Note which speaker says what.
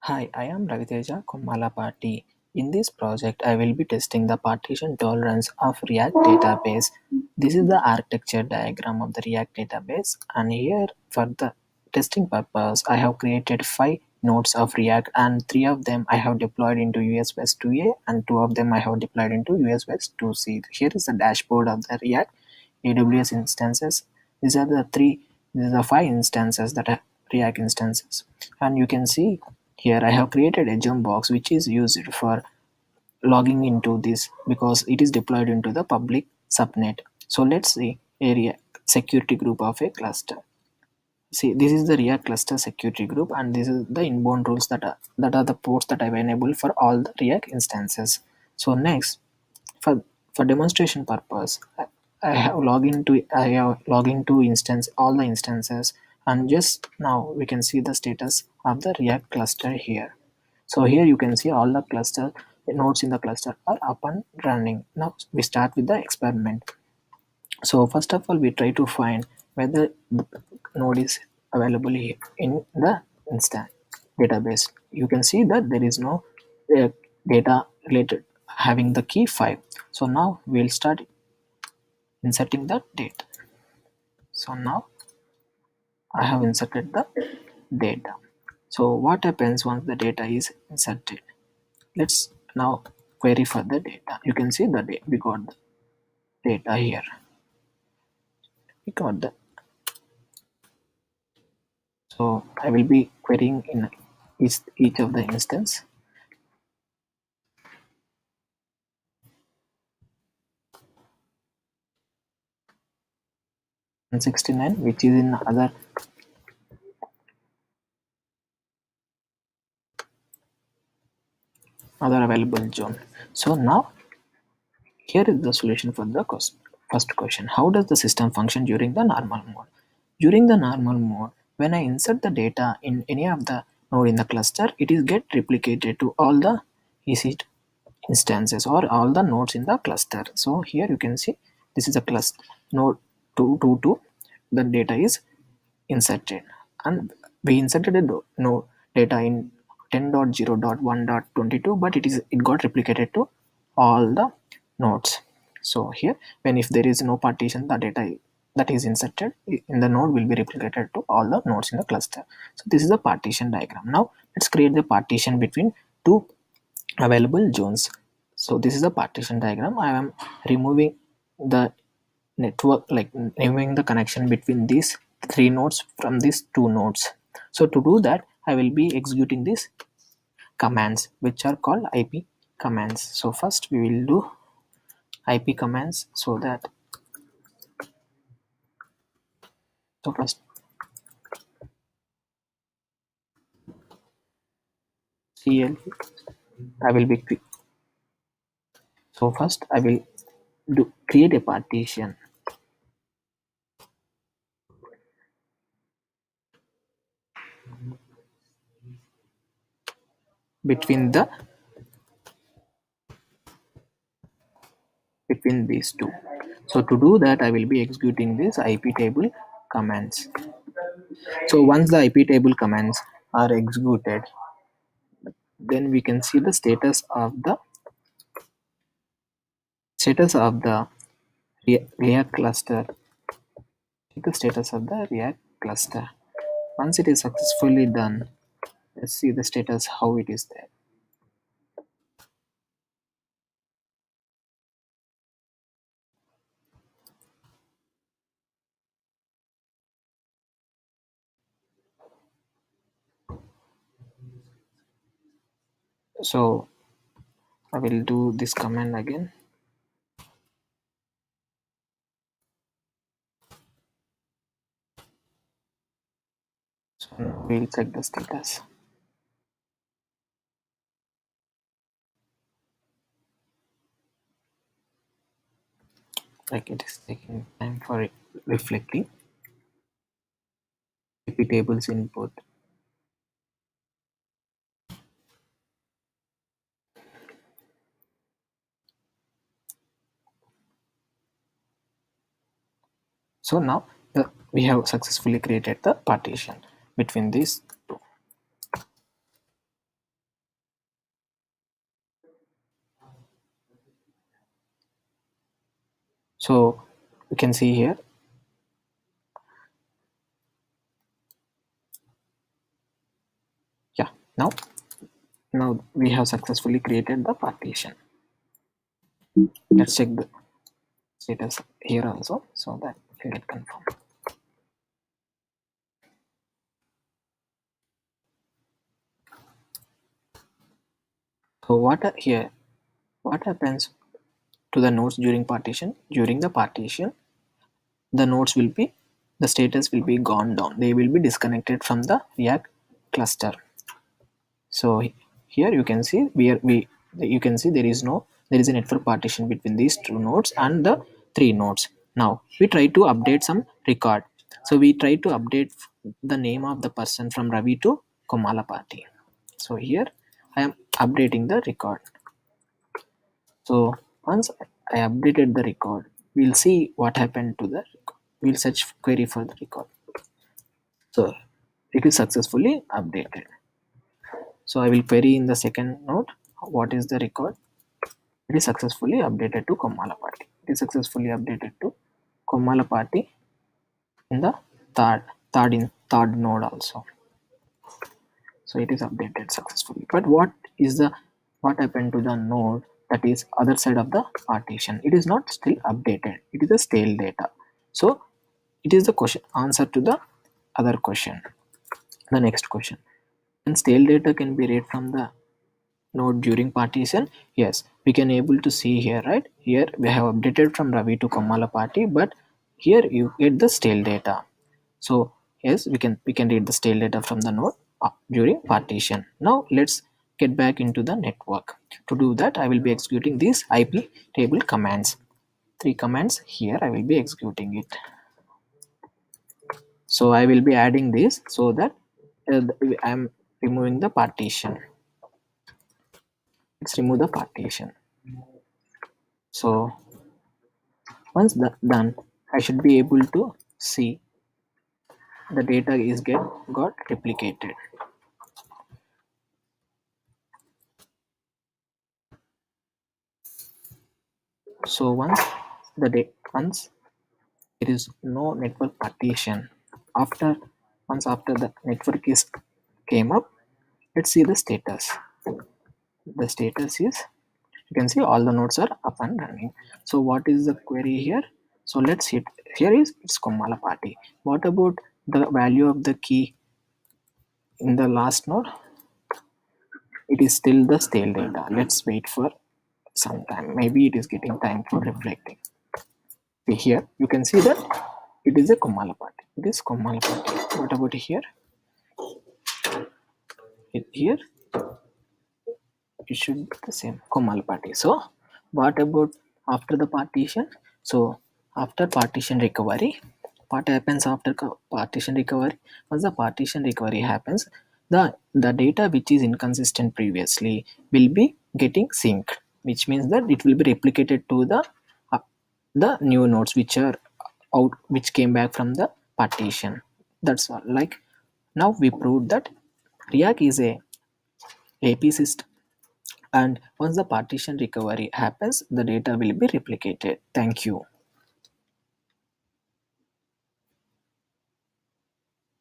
Speaker 1: Hi, I am Raviteja Komalapati. In this project, I will be testing the partition tolerance of React database. This is the architecture diagram of the React database, and here for the testing purpose, I have created 5 nodes of React, and 3 of them I have deployed into US West 2A, and 2 of them I have deployed into US West 2C. Here is the dashboard of the React AWS instances. These are the three, these are 5 instances that are React instances, and you can see here I have created a jump box which is used for logging into this because it is deployed into the public subnet. So let's see area security group of a cluster. See, this is the React cluster security group, and this is the inbound rules that are the ports that I've enabled for all the React instances. So next, for demonstration purpose, I have logged into instance all the instances, and just now we can see the status of the React cluster here. So here you can see all the cluster nodes in the cluster are up and running. Now we start with the experiment. So first of all, we try to find whether the node is available here in the instance database. You can see that there is no uh, data related having the key 5. So now we'll start inserting the data. So now I have inserted the data. So what happens once the data is inserted? Let's now query for the data. You can see the data. We got the data here. We got the. So I will be querying in each of the instance. And 69, which is in other available zone. So now here is the solution for the first question. How does the system function during the normal mode? During the normal mode, when I insert the data in any of the node in the cluster, it is get replicated to all the EC instances or all the nodes in the cluster. So here you can see this is a cluster node 222. The data is inserted, and we inserted a node data in 10.0.1.22, but it got replicated to all the nodes. So here, when if there is no partition, the data that is inserted in the node will be replicated to all the nodes in the cluster. So this is the partition diagram. Now let's create the partition between two available zones. So this is the partition diagram. I am removing the network, like removing the connection between these 3 nodes from these 2 nodes. So to do that, I will be executing these commands which are called IP commands. So first we will do IP commands. So first CL, I will be quick. So first I will do create a partition between these two. So to do that, I will be executing this IP table commands. So once the IP table commands are executed, then we can see the status of the React cluster. See the status of the React cluster. Once it is successfully done, let's see the status how it is there. So I will do this command again. So now we'll check the status. Like it is taking time for it reflecting. IP tables input. So now we have successfully created the partition between these two. So you can see here, yeah, now we have successfully created the partition. Let's check the status here also so that we get confirmed. So what happens to the nodes during partition? During the partition, the nodes will be, the status will be gone down. They will be disconnected from the React cluster. So here you can see you can see there is a network partition between these two nodes and the three nodes. Now we try to update some record. So we try to update the name of the person from Ravi to Komalapati. So here I am updating the record. So once I updated the record, we'll see what happened to the record. We'll search query for the record. So it is successfully updated. So I will query in the second node what is the record. It is successfully updated to Komalapati. It is successfully updated to Komalapati in the third node also. So it is updated successfully. But what happened to the node that is other side of the partition? It is not still updated. It is a stale data. So it is the question answer to the other question. The next question. And stale data can be read from the node during partition. Yes, we can able to see here, right? Here we have updated from Ravi to Komalapati, but here you get the stale data. So yes, we can read the stale data from the node during partition. Now let's get back into the network. To do that, I will be executing these IP table commands. Three commands here I will be executing it. So I will be adding this so that I am removing the partition. Let's remove the partition. So once done, I should be able to see the data is got replicated. So once there is no network partition, once after the network is came up, let's see the status. The status is, you can see all the nodes are up and running. So what is the query here? So let's hit, here is it's Komalapati. What about the value of the key in the last node? It is still the stale data. Let's wait for some time. Maybe it is getting time for reflecting. See here, you can see that it is a Komalapati. It is Komalapati. What about here? Here it should be the same Komalapati. So what about after the partition? So after partition recovery, what happens after partition recovery? Once the partition recovery happens, the data which is inconsistent previously will be getting synced, which means that it will be replicated to the new nodes which are out, which came back from the partition. That's all. Like, now we proved that React is a AP system, and once the partition recovery happens, the data will be replicated. Thank you.